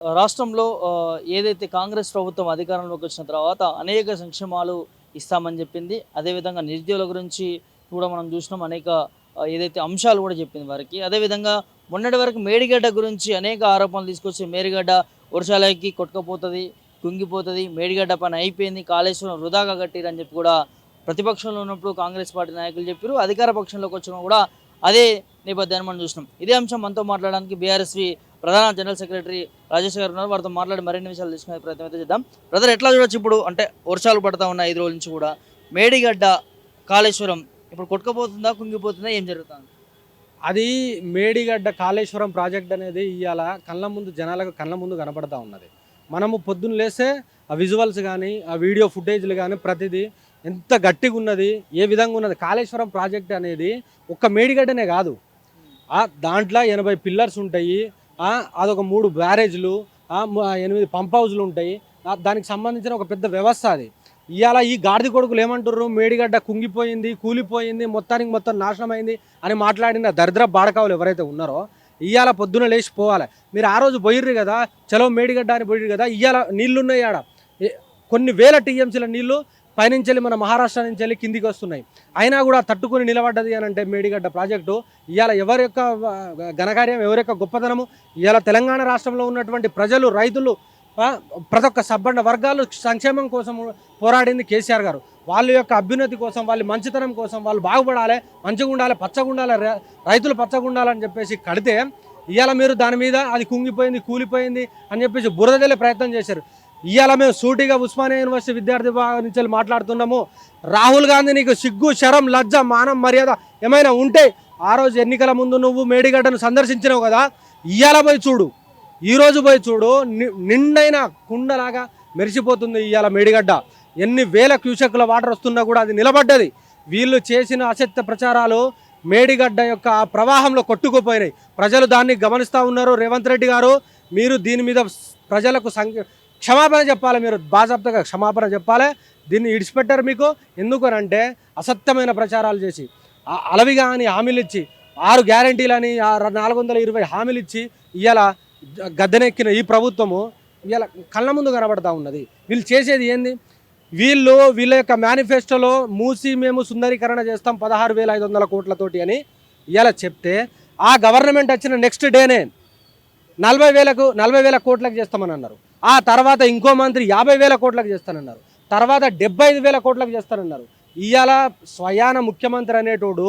రాష్ట్రంలో ఏదైతే కాంగ్రెస్ ప్రభుత్వం అధికారంలోకి వచ్చిన తర్వాత అనేక సంక్షేమాలు ఇస్తామని చెప్పింది. అదేవిధంగా నిరుద్యోగుల గురించి కూడా మనం చూసినాం. అనేక ఏదైతే అంశాలు కూడా చెప్పింది వారికి. అదేవిధంగా మొన్నటి వరకు మేడిగడ్డ గురించి అనేక ఆరోపణలు తీసుకొచ్చి మేడిగడ్డ వర్షాలకి కొట్టుకుపోతది, కుంగిపోతది. మేడిగడ్డ పని అయిపోయింది. కాళేశ్వరం వృధాగా కట్టిరని చెప్పి కూడా ప్రతిపక్షంలో ఉన్నప్పుడు కాంగ్రెస్ పార్టీ నాయకులు చెప్పారు. అధికార పక్షంలోకి వచ్చినా కూడా అదే నేపథ్యాన్ని మనం చూసినాం. ఇదే అంశం మనతో మాట్లాడడానికి బీఆర్ఎస్వి ప్రధాన జనరల్ సెక్రటరీ రాజేష్ గారు ఉన్నారు. వారితో మాట్లాడి మరిన్ని విషయాలు తెలుసుకునే ప్రయత్నం అయితే చేద్దాం. బ్రదర్, ఎట్లా చూడొచ్చు ఇప్పుడు? అంటే వర్షాలు పడతా ఉన్నాయి 5 రోజుల నుంచి కూడా. మేడిగడ్డ, కాళేశ్వరం ఇప్పుడు కొట్టుకుపోతుందా, కుంగిపోతుందా, ఏం జరుగుతుంది? అది మేడిగడ్డ కాళేశ్వరం ప్రాజెక్ట్ అనేది ఇవాళ కళ్ళ ముందు జనాలకు కళ్ళ ముందు కనపడతా ఉన్నది. మనము పొద్దున్న లేస్తే ఆ విజువల్స్ కానీ ఆ వీడియో ఫుటేజ్లు కానీ ప్రతిదీ ఎంత గట్టిగా ఉన్నది, ఏ విధంగా ఉన్నది. కాళేశ్వరం ప్రాజెక్ట్ అనేది ఒక్క మేడిగడ్డనే కాదు, దాంట్లో 80 పిల్లర్స్ ఉంటాయి, అదొక 3 బ్యారేజ్లు, 8 పంప్ హౌజ్లు ఉంటాయి. దానికి సంబంధించిన ఒక పెద్ద వ్యవస్థ అది. ఇవాళ ఈ గాడిద కొడుకులు ఏమంటారు, మేడిగడ్డ కుంగిపోయింది, కూలిపోయింది, మొత్తానికి మొత్తం నాశనం అయింది అని మాట్లాడిన దరిద్ర బాడకావులు ఎవరైతే ఉన్నారో ఇవాళ పొద్దున లేచిపోవాలి. మీరు ఆ రోజు పోయిర్రు కదా, చలో మేడిగడ్డ అని పోయిర్రు కదా, ఇవాళ నీళ్లున్నాయి ఆడ. కొన్ని వేల టీఎంసీల నీళ్లు పైనుంచి మన మహారాష్ట్ర నుంచి వెళ్ళి కిందికి వస్తున్నాయి. అయినా కూడా తట్టుకుని నిలబడ్డది అని అంటే మేడిగడ్డ ప్రాజెక్టు ఇవాళ ఎవరి యొక్క ఘనకార్యం, ఎవరి యొక్క గొప్పతనము. ఇవాళ తెలంగాణ రాష్ట్రంలో ఉన్నటువంటి ప్రజలు, రైతులు, ప్రతి ఒక్క సబ్బండ వర్గాలు సంక్షేమం కోసం పోరాడింది కేసీఆర్ గారు. వాళ్ళ యొక్క అభ్యున్నతి కోసం, వాళ్ళ మంచితనం కోసం, వాళ్ళు బాగుపడాలి, మంచిగా ఉండాలి, పచ్చగా ఉండాలి, రైతులు పచ్చగా ఉండాలని చెప్పేసి కడితే ఇవాళ మీరు దాని మీద అది కుంగిపోయింది, కూలిపోయింది అని చెప్పేసి బురద జల్లే ప్రయత్నం చేశారు. ఇవాళ మేము సూటిగా ఉస్మానియా యూనివర్సిటీ విద్యార్థి విభాగం నుంచి మాట్లాడుతున్నాము. రాహుల్ గాంధీ, నీకు సిగ్గు, శరం, లజ్జ, మానం, మర్యాద ఏమైనా ఉంటే ఆ రోజు ఎన్నికల ముందు నువ్వు మేడిగడ్డను సందర్శించినావు కదా, ఇవాళ పోయి చూడు, ఈరోజు పోయి చూడు, నిండైన కుండలాగా మెరిసిపోతుంది ఇవాళ మేడిగడ్డ. ఎన్ని వేల క్యూసెక్ల వాటర్ వస్తున్నా కూడా అది నిలబడ్డది. వీళ్ళు చేసిన అసత్య ప్రచారాలు మేడిగడ్డ యొక్క ప్రవాహంలో కొట్టుకుపోయినాయి. ప్రజలు దాన్ని గమనిస్తూ ఉన్నారు. రేవంత్ రెడ్డి గారు, మీరు దీని మీద ప్రజలకు క్షమాపణ చెప్పాలి, మీరు బాజాప్తగా క్షమాపణ చెప్పాలి. దీన్ని ఇడిచిపెట్టారు మీకు. ఎందుకనంటే అసత్యమైన ప్రచారాలు చేసి, అలవిగా అని హామీలు ఇచ్చి, 6 గ్యారంటీలని 420 హామీలు ఇచ్చి ఇవాళ గద్దెనెక్కిన ఈ ప్రభుత్వము ఇవాళ కళ్ళ ముందు కనబడతా ఉన్నది. వీళ్ళు చేసేది ఏంది? వీళ్ళ యొక్క మేనిఫెస్టోలో మూసి మేము సుందరీకరణ చేస్తాం 16,500 కోట్లతోటి అని ఇవాళ చెప్తే, ఆ గవర్నమెంట్ వచ్చిన నెక్స్ట్ డేనే 40,000 కోట్లకు చేస్తామని అన్నారు. ఆ తర్వాత ఇంకో మంత్రి 50,000 కోట్లకు చేస్తానన్నారు. తర్వాత 75,000 కోట్లకు చేస్తానన్నారు. ఇవాళ స్వయాన ముఖ్యమంత్రి అనేటోడు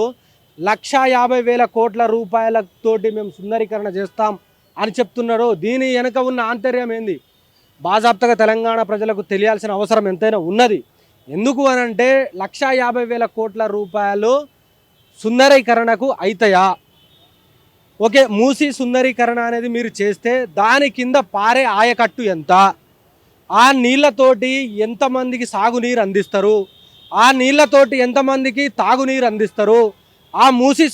1,50,000 కోట్ల రూపాయలతోటి మేము సుందరీకరణ చేస్తాం అని చెప్తున్నారు. దీని వెనుక ఉన్న ఆంతర్యం ఏంది? బాజాప్తగా తెలంగాణ ప్రజలకు తెలియాల్సిన అవసరం ఎంతైనా ఉన్నది. ఎందుకు అనంటే 1,50,000 కోట్ల రూపాయలు సుందరీకరణకు అవుతాయా? ఓకే, మూసి సుందరీకరణ అనేది మీరు చేస్తే దాని కింద పారే ఆయకట్టు ఎంత? ఆ నీళ్లతోటి ఎంతమందికి సాగునీరు అందిస్తారు? ఆ నీళ్లతోటి ఎంతమందికి తాగునీరు అందిస్తారు? ఆ మూసి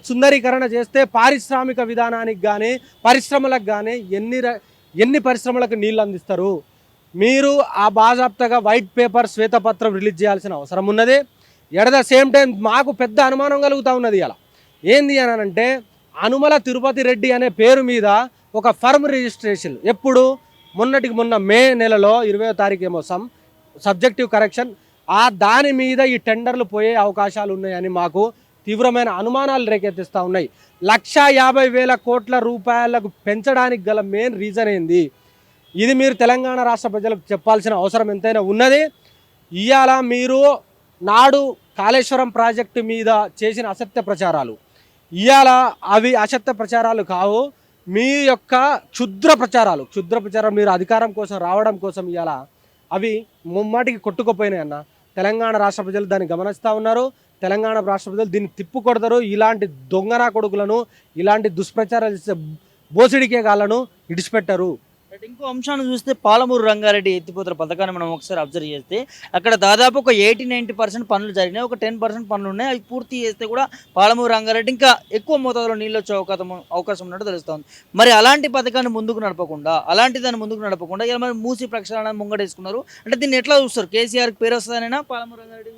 సుందరీకరణ చేస్తే పారిశ్రామిక విధానానికి కానీ, పరిశ్రమలకు కానీ ఎన్ని పరిశ్రమలకు నీళ్ళు అందిస్తారు? మీరు ఆ బాజాప్తగా వైట్ పేపర్, శ్వేతపత్రం రిలీజ్ చేయాల్సిన అవసరం ఉన్నది. ఎట్ ద సేమ్ టైం మాకు పెద్ద అనుమానం కలుగుతూ ఉన్నది. ఇలా ఏంది అని అంటే, అనుమల తిరుపతి రెడ్డి అనే పేరు మీద ఒక ఫర్మ్ రిజిస్ట్రేషన్ ఎప్పుడు, మొన్నటికి మొన్న మే నెలలో 20వ తారీఖు ఏమో సబ్జెక్టివ్ కరెక్షన్, దాని మీద ఈ టెండర్లు పోయే అవకాశాలు ఉన్నాయని మాకు తీవ్రమైన అనుమానాలు రేకెత్తిస్తూ ఉన్నాయి. 1,50,000 కోట్ల రూపాయలకు పెంచడానికి గల మెయిన్ రీజన్ ఏంది? ఇది మీరు తెలంగాణ రాష్ట్ర ప్రజలకు చెప్పాల్సిన అవసరం ఎంతైనా ఉన్నది. ఇవాళ మీరు నాడు కాళేశ్వరం ప్రాజెక్టు మీద చేసిన అసత్య ప్రచారాలు అవి అసత్య ప్రచారాలు కావు, మీ యొక్క క్షుద్ర ప్రచారాలు మీరు అధికారం కోసం రావడం కోసం ఇవాళ అవి ముమ్మాటికి కొట్టుకుపోయినాయి అన్న. తెలంగాణ రాష్ట్ర ప్రజలు దాన్ని గమనిస్తూ ఉన్నారు. తెలంగాణ రాష్ట్ర ప్రజలు దీన్ని తిప్పుకొడతారు. ఇలాంటి దొంగనా కొడుకులను, ఇలాంటి దుష్ప్రచారాలు చేసే బోసిడికే గాళ్ళను ఇడిచిపెట్టరు. ఇంకో అంశాన్ని చూస్తే పాలమూరు రంగారెడ్డి ఎత్తిపోతల పథకాన్ని మనం ఒకసారి అబ్జర్వ్ చేస్తే అక్కడ దాదాపు ఒక 80-90% పనులు జరిగినాయి. ఒక 10% పనులు ఉన్నాయి. అవి పూర్తి చేస్తే కూడా పాలమూరు రంగారెడ్డి ఇంకా ఎక్కువ మోతాదులో నీళ్ళు వచ్చే అవకాశం ఉన్నట్టు తెలుస్తుంది. మరి అలాంటి పథకాన్ని ముందుకు నడపకుండా, ఇలా మరి మూసి ప్రక్షాళన ముంగడేసుకున్నారు. అంటే దీన్ని ఎట్లా చూస్తారు? కేసీఆర్కి పేరు వస్తుందనేనా పాలమూరు రంగారెడ్డి?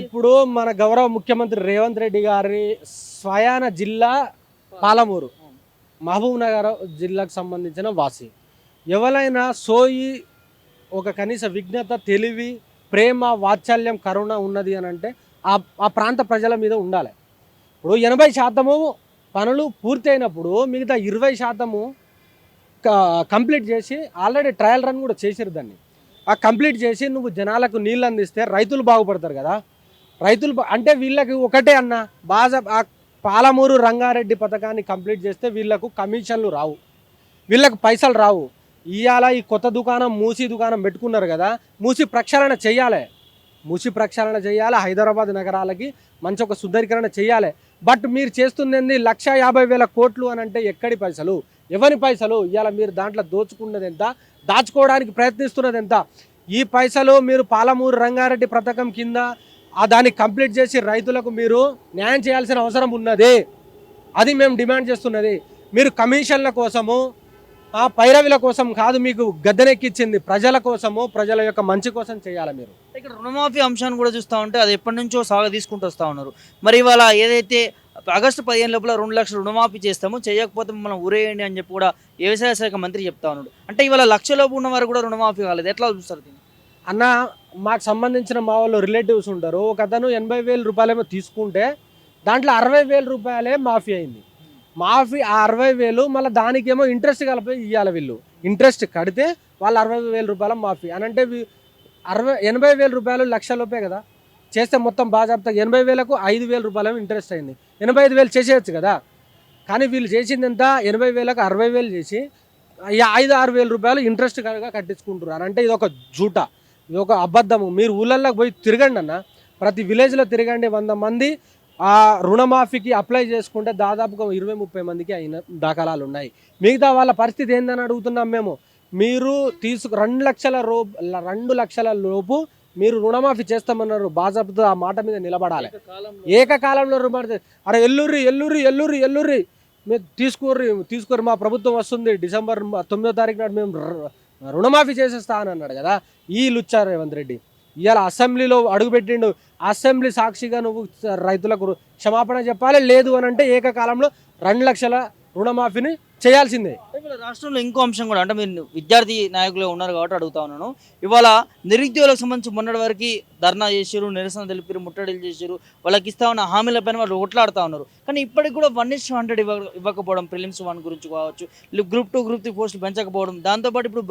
ఇప్పుడు మన గౌరవ ముఖ్యమంత్రి రేవంత్ రెడ్డి గారి స్వయాన జిల్లా పాలమూరు, మహబూబ్ నగర్ జిల్లాకు సంబంధించిన వాసి. ఎవరైనా సోయి ఒక కనీస విజ్ఞత, తెలివి, ప్రేమ, వాత్సల్యం, కరుణ ఉన్నది అని అంటే ఆ ప్రాంత ప్రజల మీద ఉండాలి. ఇప్పుడు 80% పనులు పూర్తి అయినప్పుడు మిగతా 20% కంప్లీట్ చేసి ఆల్రెడీ ట్రయల్ రన్ కూడా చేసిరు దాన్ని. ఆ కంప్లీట్ చేసి నువ్వు జనాలకు నీళ్ళు అందిస్తే రైతులు బాగుపడతారు కదా. అంటే వీళ్ళకి ఒకటే అన్న ఆ పాలమూరు రంగారెడ్డి పథకాన్ని కంప్లీట్ చేస్తే వీళ్ళకు కమిషన్లు రావు, వీళ్ళకు పైసలు రావు. ఇవాళ ఈ కొత్త దుకాణం మూసి దుకాణం పెట్టుకున్నారు కదా, మూసి ప్రక్షాళన చేయాలి. హైదరాబాద్ నగరాలకి మంచి ఒక సుందరీకరణ చేయాలి. బట్ మీరు చేస్తుంది 1,50,000 కోట్లు అని అంటే ఎక్కడి పైసలు, ఎవరి పైసలు? ఇవాళ మీరు దాంట్లో దోచుకున్నది ఎంత, దాచుకోవడానికి ప్రయత్నిస్తున్నది ఎంత? ఈ పైసలు మీరు పాలమూరు రంగారెడ్డి పథకం కింద దాన్ని కంప్లీట్ చేసి రైతులకు మీరు న్యాయం చేయాల్సిన అవసరం ఉన్నది. అది మేము డిమాండ్ చేస్తున్నది. మీరు కమిషన్ల కోసము, పైరవిల కోసం కాదు, మీకు గద్దెనెక్కించింది ప్రజల కోసము, ప్రజల యొక్క మంచి కోసం చేయాలి. మీరు ఇక్కడ రుణమాఫీ అంశాన్ని కూడా చూస్తూ ఉంటే అది ఎప్పటి నుంచో సాగు తీసుకుంటూ వస్తూ ఉన్నారు. మరి ఇవాళ ఏదైతే ఆగస్టు 15 లోపల 2 లక్షలు రుణమాఫీ చేస్తాము, చేయకపోతే మనం ఊరేయండి అని చెప్పి కూడా వ్యవసాయ శాఖ మంత్రి చెప్తా ఉన్నాడు. అంటే ఇవాళ లక్షలోపు ఉన్న వారు కూడా రుణమాఫీ కాలేదు, ఎట్లా చూస్తారు దీన్ని? అన్న, మాకు సంబంధించిన మా వాళ్ళు రిలేటివ్స్ ఉంటారు. ఒక అతను 80,000 రూపాయలేమో తీసుకుంటే దాంట్లో 60,000 రూపాయలే మాఫీ అయింది. మాఫీ ఆ 60,000 మళ్ళీ దానికేమో ఇంట్రెస్ట్ కలిపి ఇవ్వాలి. వీళ్ళు ఇంట్రెస్ట్ కడితే వాళ్ళు 60,000 రూపాయల మాఫీ అని అంటే 80,000 రూపాయలు లక్షలోపే కదా చేస్తే మొత్తం బాజాబ్తా 80,000కు 5,000 రూపాయలు ఇంట్రెస్ట్ అయింది. 85,000 చేసేయచ్చు కదా. కానీ వీళ్ళు చేసింది ఎంత, 80,000కు 60,000 చేసి 5,000-6,000 రూపాయలు ఇంట్రెస్ట్ కట్టించుకుంటారు అని అంటే ఇది ఒక జూట, ఇది ఒక అబద్ధము. మీరు ఊళ్ళల్లోకి పోయి తిరగండి అన్న, ప్రతి విలేజ్లో తిరగండి. 100 మంది ఆ రుణమాఫీకి అప్లై చేసుకుంటే దాదాపుగా 20-30 మందికి అయిన దాఖలాలు ఉన్నాయి. మిగతా వాళ్ళ పరిస్థితి ఏందని అడుగుతున్నాం మేము. మీరు 2 లక్షల లోపు మీరు రుణమాఫీ చేస్తామన్నారు. బాజాబ్తో ఆ మాట మీద నిలబడాలి. ఏకకాలంలో రుణమాఫీ. అరే ఎల్లుర్రి మీరు తీసుకోరు, మా ప్రభుత్వం వస్తుంది, డిసెంబర్ 9వ తారీఖు నాడు మేము రుణమాఫీ చేసేస్తా అని అన్నాడు కదా ఈ లుచ్చా రేవంత్ రెడ్డి. ఇవాళ అసెంబ్లీలో అడుగుపెట్టిండు. అసెంబ్లీ సాక్షిగా నువ్వు రైతులకు క్షమాపణ చెప్పాలి. లేదు అని అంటే ఏకకాలంలో 2 లక్షల రుణమాఫీని చేయాల్సిందే. ఇవాళ రాష్ట్రంలో ఇంకో అంశం కూడా, అంటే మీరు విద్యార్థి నాయకులు ఉన్నారు కాబట్టి అడుగుతా ఉన్నాను. ఇవాళ నిరుద్యోగులకు సంబంధించి మొన్నటి వరకు ధర్నా చేసారు, నిరసన తెలిపారు, ముట్టడిలు చేశారు. వాళ్ళకి ఇస్తా ఉన్న హామీలపైన వాళ్ళు ఓట్లాడుతూ ఉన్నారు. కానీ ఇప్పటికి కూడా 1:100 ఇవ్వకపోవడం, ప్రిలిమ్స్ 1 గురించి కావచ్చు, గ్రూప్ 2, గ్రూప్ 3 పోస్టులు పెంచకపోవడం, దాంతోపాటు ఇప్పుడు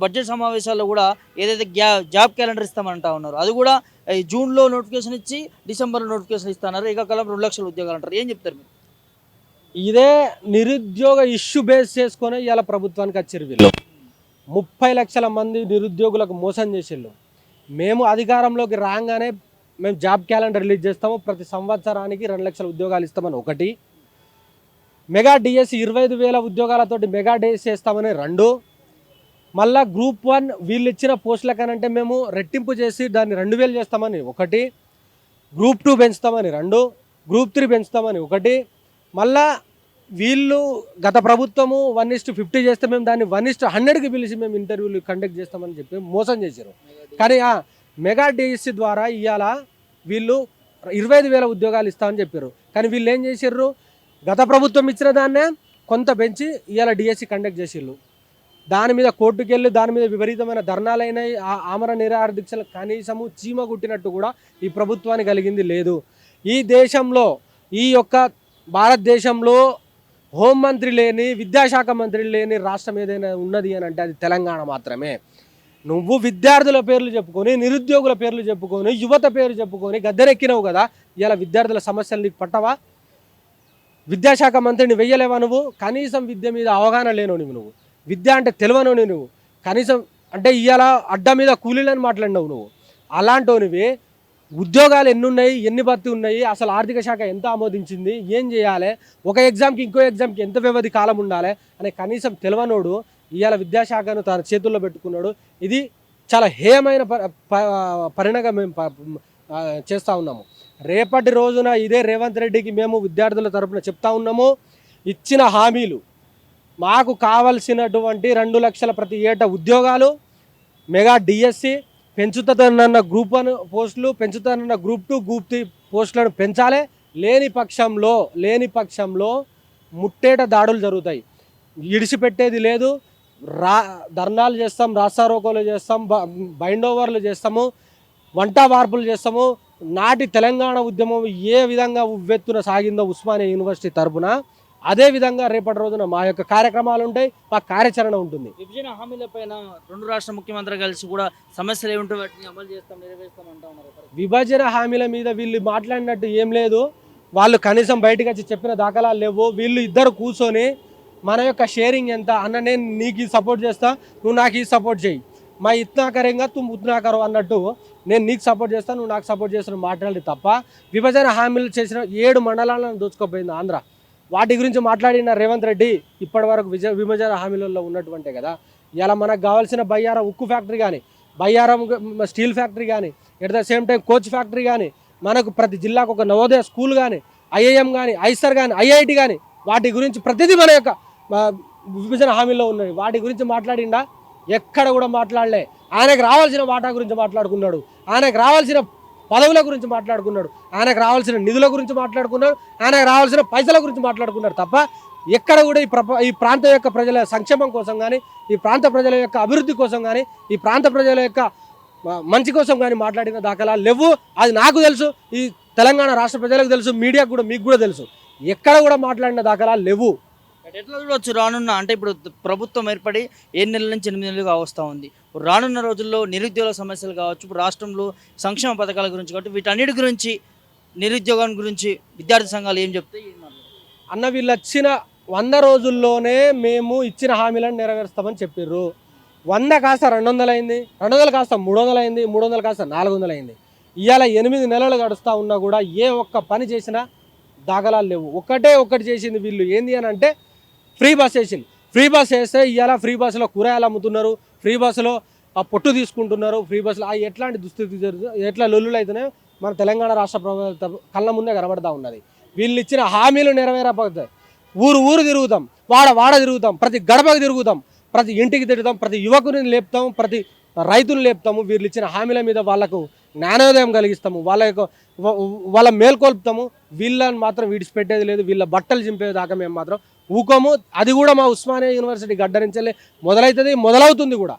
బడ్జెట్ సమావేశాల్లో కూడా ఏదైతే జాబ్ క్యాలెండర్ ఇస్తామంటా ఉన్నారు, అది కూడా జూన్లో నోటిఫికేషన్ ఇచ్చి డిసెంబర్లో నోటిఫికేషన్ ఇస్తున్నారు. ఏకకాలం 2 లక్షల ఉద్యోగాలు అంటారు. ఏం చెప్తారు మీరు? ఇదే నిరుద్యోగ ఇష్యూ బేస్ చేసుకొని ఇవాళ ప్రభుత్వానికి వచ్చారు వీళ్ళు. 30 లక్షల మంది నిరుద్యోగులకు మోసం చేసిళ్ళు. మేము అధికారంలోకి రాగానే మేము జాబ్ క్యాలెండర్ రిలీజ్ చేస్తాము, ప్రతి సంవత్సరానికి 2 లక్షల ఉద్యోగాలు ఇస్తామని ఒకటి, మెగా డిఎస్సి 25,000 ఉద్యోగాలతోటి మెగా డిఎస్సి చేస్తామని 2, మళ్ళీ గ్రూప్ 1 వీళ్ళు ఇచ్చిన పోస్టుల కనంటే మేము రెట్టింపు చేసి దాన్ని 2,000 చేస్తామని ఒకటి, గ్రూప్ 2 పెంచుతామని 2, గ్రూప్ 3 పెంచుతామని ఒకటి, మళ్ళా వీళ్ళు గత ప్రభుత్వము 1:50 చేస్తే మేము దాన్ని 1:100కి పిలిచి మేము ఇంటర్వ్యూలు కండక్ట్ చేస్తామని చెప్పి మోసం చేశారు. కానీ మెగా డిఎస్సి ద్వారా ఇవాళ వీళ్ళు 25,000 ఉద్యోగాలు ఇస్తామని చెప్పారు. కానీ వీళ్ళు ఏం చేశారు, గత ప్రభుత్వం ఇచ్చిన దాన్నే కొంత పెంచి ఇవాళ డిఎస్సి కండక్ట్ చేసిళ్ళు. దాని మీద కోర్టుకు వెళ్ళి దాని మీద విపరీతమైన ధర్నాలైనాయి. ఆమరణ నిరాహార దీక్షలు కనీసము చీమ కుట్టినట్టు కూడా ఈ ప్రభుత్వానికి కలిగింది లేదు. ఈ దేశంలో, ఈ యొక్క భారతదేశంలో హోంమంత్రి లేని, విద్యాశాఖ మంత్రి లేని రాష్ట్రం ఏదైనా ఉన్నది అని అంటే అది తెలంగాణ మాత్రమే. నువ్వు విద్యార్థుల పేర్లు చెప్పుకొని, నిరుద్యోగుల పేర్లు చెప్పుకొని, యువత పేరు చెప్పుకొని గద్దెనెక్కినవు కదా. ఇలా విద్యార్థుల సమస్యలు నీకు పట్టవా? విద్యాశాఖ మంత్రిని వెయ్యలేవా నువ్వు? కనీసం విద్య మీద అవగాహన లేనోని నువ్వు, విద్య అంటే తెలియనోని నువ్వు, కనీసం అంటే ఇవాళ అడ్డ మీద కూలీలని మాట్లాడినావు నువ్వు. అలాంటివి ఉద్యోగాలు ఎన్ని ఉన్నాయి, ఎన్ని భర్తీ ఉన్నాయి, అసలు ఆర్థిక శాఖ ఎంత ఆమోదించింది, ఏం చేయాలి, ఒక ఎగ్జామ్కి ఇంకో ఎగ్జామ్కి ఎంత వ్యవధి కాలం ఉండాలి అనే కనీసం తెలియనోడు ఇవాళ విద్యాశాఖను తన చేతుల్లో పెట్టుకున్నాడు. ఇది చాలా హేయమైన పరిణామం మేము చేస్తూ ఉన్నాము. రేపటి రోజున ఇదే రేవంత్ రెడ్డికి మేము విద్యార్థుల తరపున చెప్తా ఉన్నాము, ఇచ్చిన హామీలు మాకు కావలసినటువంటి 2 లక్షల ప్రతి ఏటా ఉద్యోగాలు, మెగా డిఎస్సి పెంచుతానన్న గ్రూప్ 1 పోస్టులు, పెంచుతానన్న గ్రూప్ 2, గ్రూప్ 3 పోస్టులను పెంచాలి. లేని పక్షంలో ముట్టేట దాడులు జరుగుతాయి. ఇడిచిపెట్టేది లేదు. రా ధర్నాలు చేస్తాం, రాస్తారోకోలు చేస్తాం, బైండ్ ఓవర్లు చేస్తాము, వంట వార్పులు చేస్తాము. నాటి తెలంగాణ ఉద్యమం ఏ విధంగా ఉవ్వెత్తున సాగిందో ఉస్మానియా యూనివర్సిటీ తరపున అదే విధంగా రేపటి రోజున మా యొక్క కార్యక్రమాలు ఉంటాయి, మా కార్యాచరణ ఉంటుంది. విభజన హామీల పైన రెండు రాష్ట్ర ముఖ్యమంత్రులు కలిసి కూడా సమస్యలు ఏమిటో వాటిని అమలు చేస్తాం, నెరవేరుస్తాం అంటా ఉన్నారు. విభజన హామీల మీద వీళ్ళు మాట్లాడినట్టు ఏం లేదు. వాళ్ళు కనీసం బయటకు వచ్చి చెప్పిన దాఖలాలు లేవు. వీళ్ళు ఇద్దరు కూర్చొని మన యొక్క షేరింగ్ ఎంత అన్న, నేను నీకు సపోర్ట్ చేస్తా, నువ్వు నాకు ఈ సపోర్ట్ చేయి, మా ఇత్నా కరేంగా తుమ్ ఉత్నా కరో అన్నట్టు నేను నీకు సపోర్ట్ చేస్తాను, నువ్వు నాకు సపోర్ట్ చేస్తాను మాట్లాడి తప్ప విభజన హామీలు చేసిన 7 మండలాలను దోచుకోపోయింది ఆంధ్ర. వాటి గురించి మాట్లాడిన రేవంత్ రెడ్డి ఇప్పటి వరకు విభజన హామీలలో ఉన్నటువంటే కదా. ఇలా మనకు కావాల్సిన బయ్యారం ఉక్కు ఫ్యాక్టరీ కానీ, బయ్యారం స్టీల్ ఫ్యాక్టరీ కానీ, at the same time coach factory కానీ, మనకు ప్రతి జిల్లాకు ఒక నవోదయ స్కూల్ కానీ, ఐఐఎం కానీ, ఐసర్ కానీ, ఐఐటి కానీ, వాటి గురించి ప్రతిదీ మన యొక్క విభజన హామీలో ఉన్నాయి. వాటి గురించి మాట్లాడిండా? ఎక్కడ కూడా మాట్లాడలే. ఆయనకు రావాల్సిన వాటా గురించి మాట్లాడుకున్నాడు, ఆయనకు రావాల్సిన పదవుల గురించి మాట్లాడుకున్నాడు, ఆయనకు రావాల్సిన నిధుల గురించి మాట్లాడుకున్నాడు, ఆయనకు రావాల్సిన పైసల గురించి మాట్లాడుకున్నాడు తప్ప ఎక్కడ కూడా ఈ ప్రాంతం యొక్క ప్రజల సంక్షేమం కోసం కానీ, ఈ ప్రాంత ప్రజల యొక్క అభివృద్ధి కోసం కానీ, ఈ ప్రాంత ప్రజల యొక్క మంచి కోసం కానీ మాట్లాడిన దాఖలాలు లేవు. అది నాకు తెలుసు, ఈ తెలంగాణ రాష్ట్ర ప్రజలకు తెలుసు, మీడియాకు కూడా, మీకు కూడా తెలుసు. ఎక్కడ కూడా మాట్లాడిన దాఖలాలు లేవు. ఎట్లా చూడవచ్చు రానున్న, అంటే ఇప్పుడు ప్రభుత్వం ఏర్పడి 7 నెలల నుంచి 8 నెలలుగా వస్తూ ఉంది. రానున్న రోజుల్లో నిరుద్యోగ సమస్యలు కావచ్చు, ఇప్పుడు రాష్ట్రంలో సంక్షేమ పథకాల గురించి కాబట్టి వీటన్నిటి గురించి, నిరుద్యోగం గురించి విద్యార్థి సంఘాలు ఏం చెప్తాయి? అన్న వీళ్ళు వచ్చిన 100 రోజుల్లోనే మేము ఇచ్చిన హామీలను నెరవేరుస్తామని చెప్పారు. 100 కాస్త 200 అయింది, 200 కాస్త 300 అయింది, 300 కాస్త 400 అయింది. ఇవాళ 8 నెలలు గడుస్తూ ఉన్నా కూడా ఏ ఒక్క పని చేసినా దాఖలాలు లేవు. ఒకటి చేసింది వీళ్ళు ఏంది అని అంటే ఫ్రీ బస్ వేసింది. ఫ్రీ బస్ వేస్తే ఇవాళ ఫ్రీ బస్సులో కూరగాయలు అమ్ముతున్నారు, ఫ్రీ బస్సులో పొట్టు తీసుకుంటున్నారు, ఫ్రీ బస్సులో ఎట్లాంటి దుస్థితి జరుగుతుంది, ఎట్లా లొల్లులు అయితేనే మన తెలంగాణ రాష్ట్ర ప్రభుత్వం కళ్ళ ముందే కనబడతా ఉన్నది. వీళ్ళు ఇచ్చిన హామీలు నెరవేరకపోతే ఊరు తిరుగుతాం, వాడ తిరుగుతాం, ప్రతి గడపకు తిరుగుతాం, ప్రతి ఇంటికి తిరుగుతాం, ప్రతి యువకుని లేపుతాం, ప్రతి రైతులు లేపుతాము. వీళ్ళు ఇచ్చిన హామీల మీద వాళ్ళకు జ్ఞానోదయం కలిగిస్తాము, వాళ్ళ మేల్కొల్పుతాము. వీళ్ళని మాత్రం విడిచిపెట్టేది లేదు. వీళ్ళ బట్టలు చింపేదాకా మేము మాత్రం ఊకోము. అది కూడా మా ఉస్మానియా యూనివర్సిటీ గడ్డ నుంచి మొదలవుతుంది, మొదలవుతుంది కూడా.